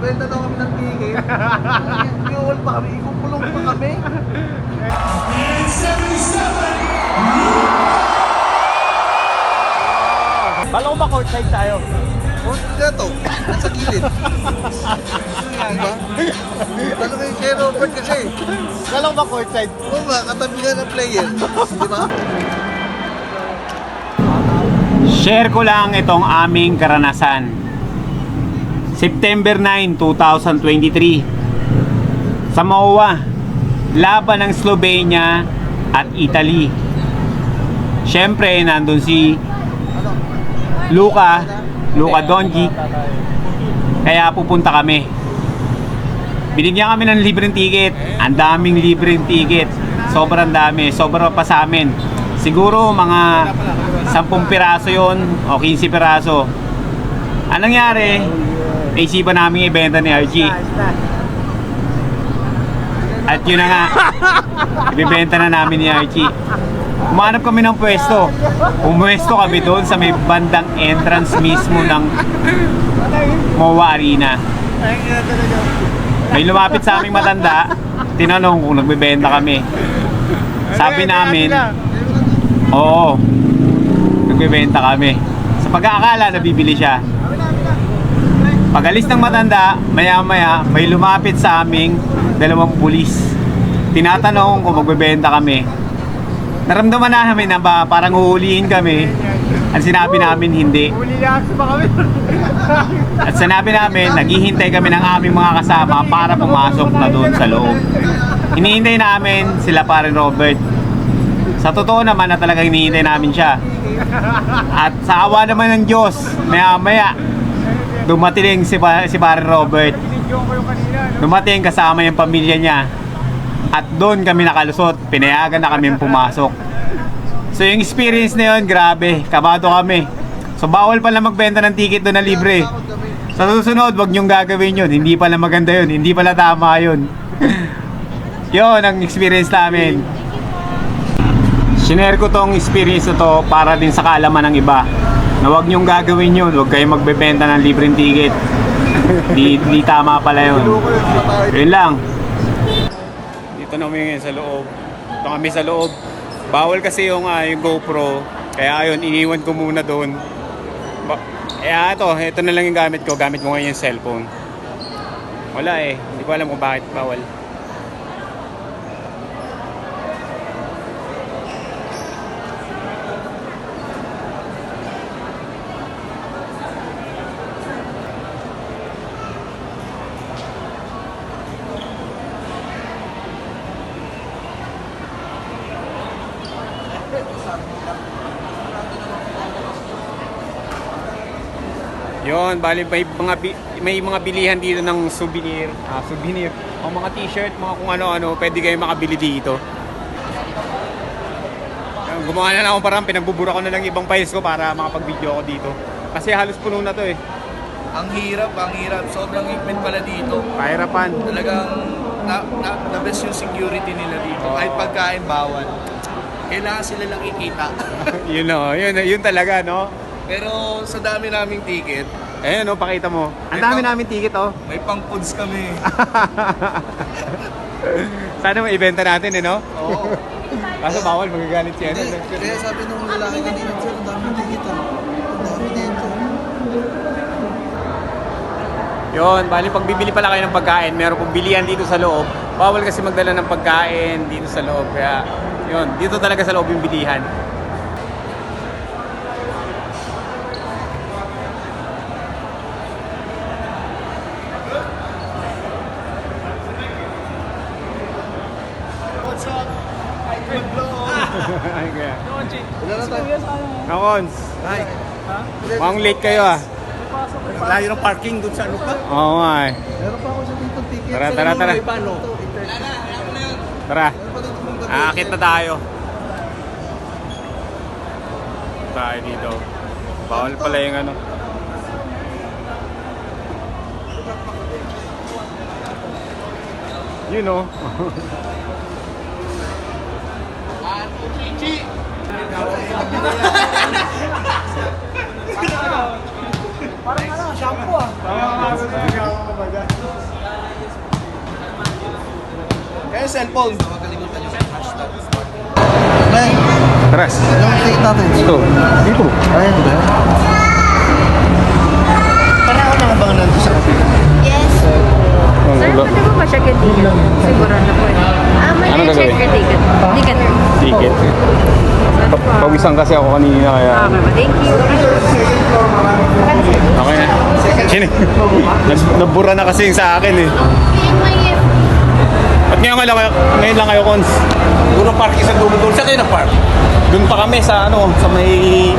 Benta daw kami ng ticket. Iuwal pa kami, ikukulong pa kami. Kala ko ba courtside tayo? Oh, dito. Nasa gilid. Diba? Talaga yung kay Robert kasi. Kala ko ba courtside? Oo ba, katabi nga ng player. Di ba? Share ko lang itong aming karanasan. September 9, 2023. Sa MOA, laban ng Slovenia at Italy. Siyempre, nandun si Luka Doncic. Kaya pupunta kami. Binigyan kami ng libreng ticket. Ang daming libreng ticket. Sobrang dami. Sobrang pa sa amin. Siguro mga 10 piraso yon o 15 piraso. Anong nangyari? Naisipan namin ibenta ni Archie. At yun na nga, ibibenta na namin ni Archie. Umanap kami ng pwesto. Pumwesto kami doon sa may bandang entrance mismo ng MOA Arena. May lumapit sa aming matanda, tinanong kung nagbebenta kami. Sabi namin, oo, nagbebenta kami. Sa pag-aakala, nabibili siya. Pag-alis ng matanda, maya-maya, may lumapit sa aming 2 pulis. Tinatanong kung magbebenta kami. Naramdaman namin na ba parang uhulihin kami. Ang sinabi namin, hindi. At sinabi namin, naghihintay kami ng aming mga kasama para pumasok na doon sa loob. Hinihintay namin sila parin Robert. Sa totoo naman na talagang hinihintay namin siya. At sa awa naman ng Diyos, maya-maya, dumating si parin Robert. Dumating kasama yung pamilya niya. At doon kami nakalusot. Pinayagan na kami pumasok. So yung experience na yun, grabe. Kabado kami. So bawal pala magbenta ng ticket doon na libre. Sa susunod, wag nyong gagawin yun. Hindi pala maganda yun. Hindi pala tama yun. Yun ang experience namin. Sinare ko tong experience na to para din sa kaalaman ng iba. Na wag nyong gagawin yun. Wag kayong magbebenta ng libreng ticket. Di tama pala yun. Yun lang. Dito na kami ngayon sa loob. Dito kami sa loob. Bawal kasi yung GoPro. Kaya ayun, iniwan ko muna doon. Ito na lang yung gamit ko. Gamit mo ngayon yung cellphone. Wala eh. Hindi ko alam kung bakit bawal. Yon, bali may mga bilihan dito ng souvenir, o mga t-shirt, mga kung ano-ano, pwede kayo makabili dito. Gumawa na lang ako parang pinagbubura ko na lang ibang files ko para makapag-video ako dito. Kasi halos puno na to eh. Ang hirap. Sobrang higpit pala dito. Pahirapan. Talagang the best yung security nila dito. Kahit pagkain bawal. Kailangan sila lang ikita. yun talaga, no? Pero sa dami naming ticket, No, pakita mo. Ang dami namin ticket, oh. may pang-foods kami. Sana maibenta natin, no? Oo. Kaso bawal, magagalit siya. Kaya sabi nung lalaki kanina, sir, ang dami ticket ah. Ang dami dito. Yun, bali pag bibili pala kayo ng pagkain, meron pong bilihan dito sa loob. Bawal kasi magdala ng pagkain dito sa loob. Kaya, yun, dito talaga sa loob yung bilihan. Nakons. Mukhang late kayo ah. Layo ng parking doon sa ano pa? Oo nga eh. Meron pa ako sa dito ticket. Tara. Tara. Aakit na tayo. Tayo dito. Bawal pala yung ano. You know. Chichi! Parang shampoo ah. Ay, cellphone. Nay, Tara. yung ticket natin. Ito. Dito. Ayun ba? Pareho na bang nandun sa kapila? Yes. Sir, pwede mo ba siya ticket? Siguro na po. May Ano check gagawin? your ticket. Ticket. Ticket. Pawisan kasi ako kanina kaya... Okay ba? Thank you. Okay na. Sino? Nabura na kasi yung sa akin eh. At ngayon lang kayo, Cons? Puro parking sa Dumudol. Saan kayo na-park? Doon pa kami sa sa may...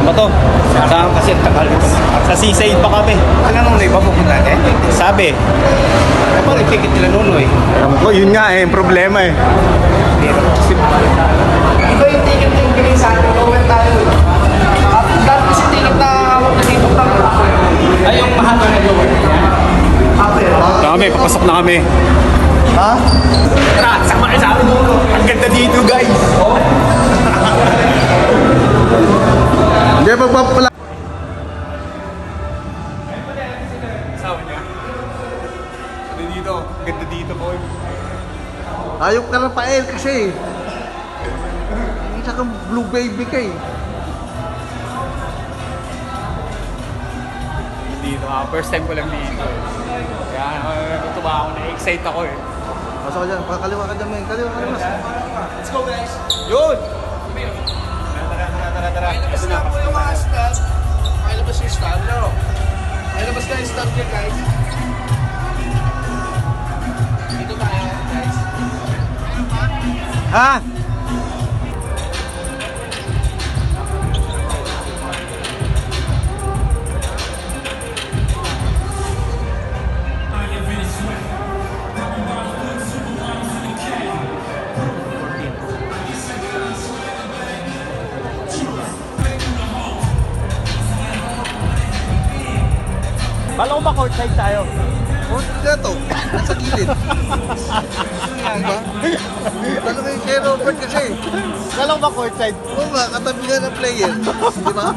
Ano ba to? Sa, Kasi ang tagal nito. sa seaside pa kami. Ano nung iba pupunta natin? Sabi. Ano pa rin ticket nila nuno eh? Alam ko, yun nga eh, yung problema eh. Ito yung ticket na yung galing sa atin. Lower tayo. At dahil kasi ticket na hawak na dito. Ay, yung mahaba na lower. Kami, papasok na kami. Ha? Tara, sama kayo sa amin. Ang ganda dito, guys. Hindi, pagpapala. Sabi niya. Ganda dito. Ganda dito, boy. Ayaw ka na pa-air kasi. Isa kang blue baby ka eh. Dito, first time ko lang dito. Kaya natutuwa ako, na-excite ako eh. Pasok ka dyan, pakaliwa ka dyan, men. Kaliwa ka dyan. Let's go, guys. Yun! Tara. Ilabas na po yung mga stab. Ilabas yung stab, no? Ilabas na yung stab niya, guys. Dito tayo, guys. Ha? Bala ko ba courtside tayo? Courtside to. Nasa gilid. Diba? Bala ko yung kay Robert kasi. Bala ko ba courtside? Oo ba, katabi nga ng player. Diba?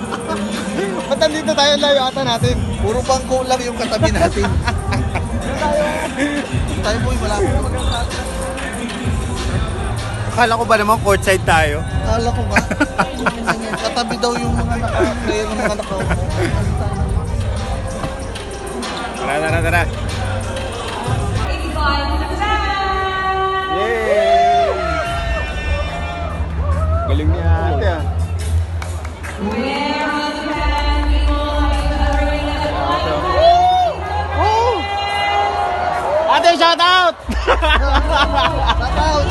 Ba't nandito tayo layo ata natin? Puro bangko lang yung katabi natin. Tayo boy, malapit na mag-asabi. Akala ko ba naman courtside tayo? Akala ko ba? Katabi daw yung mga naka-player, yung mga naka-upo. Tara. Yay! Galing niya ate ah. Ate, shout out! Shout out!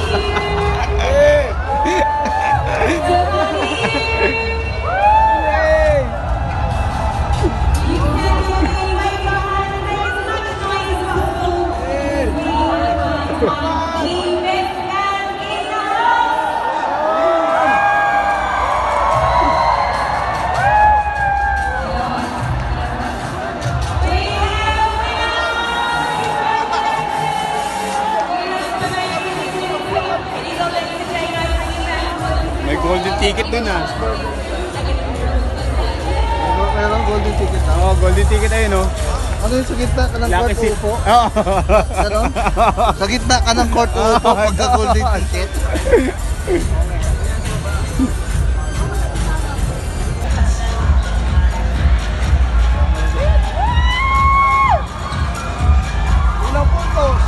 May golden ticket dun ah. Meron golden ticket na. Oo, golden ticket ayun oh. Ano yung sa gitna ka ng Lucky court seat. upo? Oo. Ganon? Sa gitna ka ng court upo pagka golden ticket. Ilang puntos?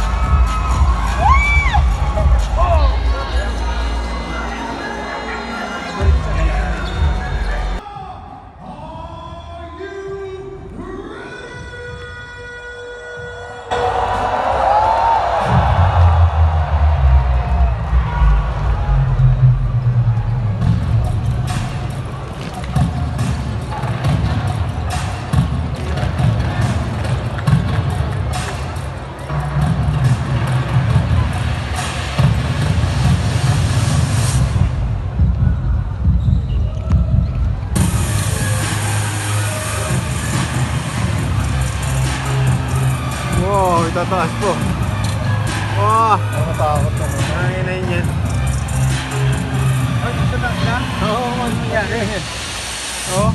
Wow, itataas po. Wow, Nakatakot naman. ay na yun yan. Ay, ito na. Oo, mangyayari. Oo.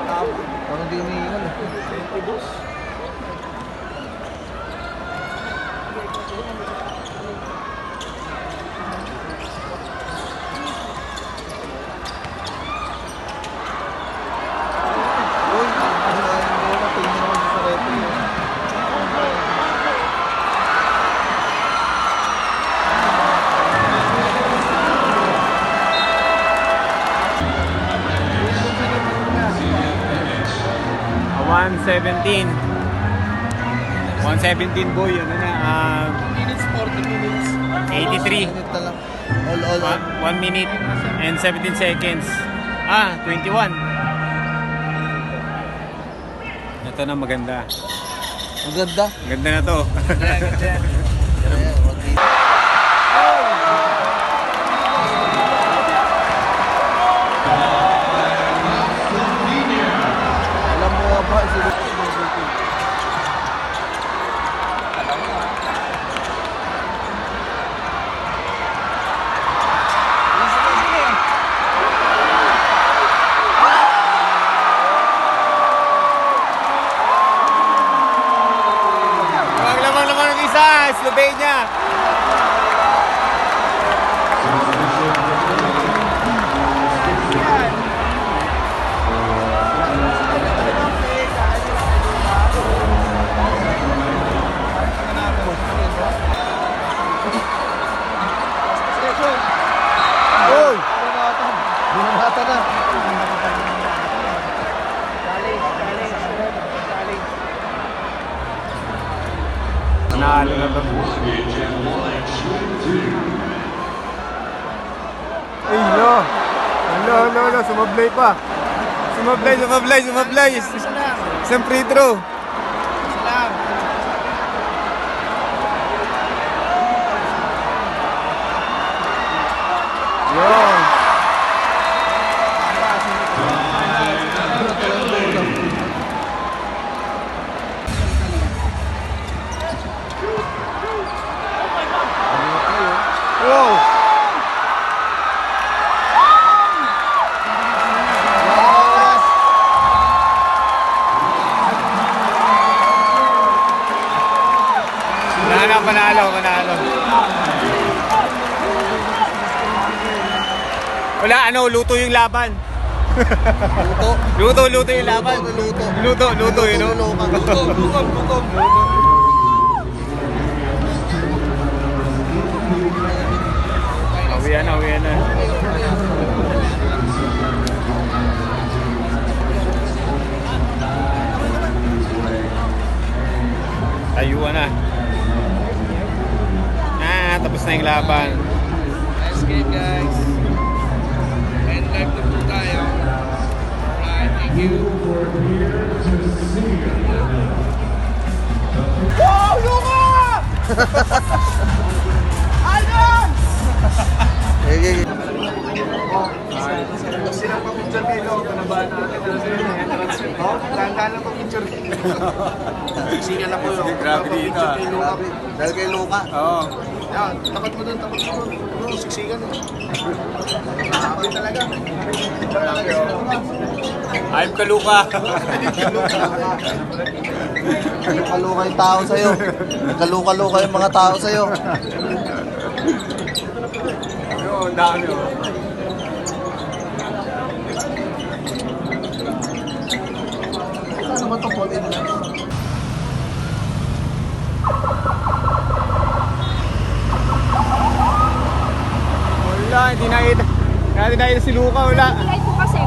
Parang hindi umiingal eh. Uy, hindi na tingin naman sa reto. Ah, 117. 117 boy, ano na, Minutes, 40 minutes. 83. Minute na lang. All. 1 minute and 17 seconds. 21. Ito na maganda. Ang ganda. Ganda na to. Ayan, wag dito. Alam mo ba si Lamang ng isa, Slovenia. Uy! Binamata na. Panalo na to. Ay, no. Ano, sumablay pa. Sumablay. Isang free throw. Yun. Wow. Panalo. Wala, luto yung laban. Luto yung laban. Luto, you know? Luto. Awian na. Tayuan na. Tapos na yung laban. Nice game, guys. And live na po tayo. Alright, thank you. Wow, Luka! Alon! Okay. Sinang pa-picture kayo, panabahan natin. Dahan-dahan lang pa-picture kayo. Siksikan na po yun. Grabe dito. Dahil kay Luka. Oo. Yan, tapat mo dun. Siksikan mo. Sabi talaga. Ayop ka, Luka. Nagkaluka yung tao sa'yo. Nagkaluka-luka yung mga tao sa'yo. Ayun, dami. Ano ba ito po? Wala, hindi nakita si Luka, wala. Light po kasi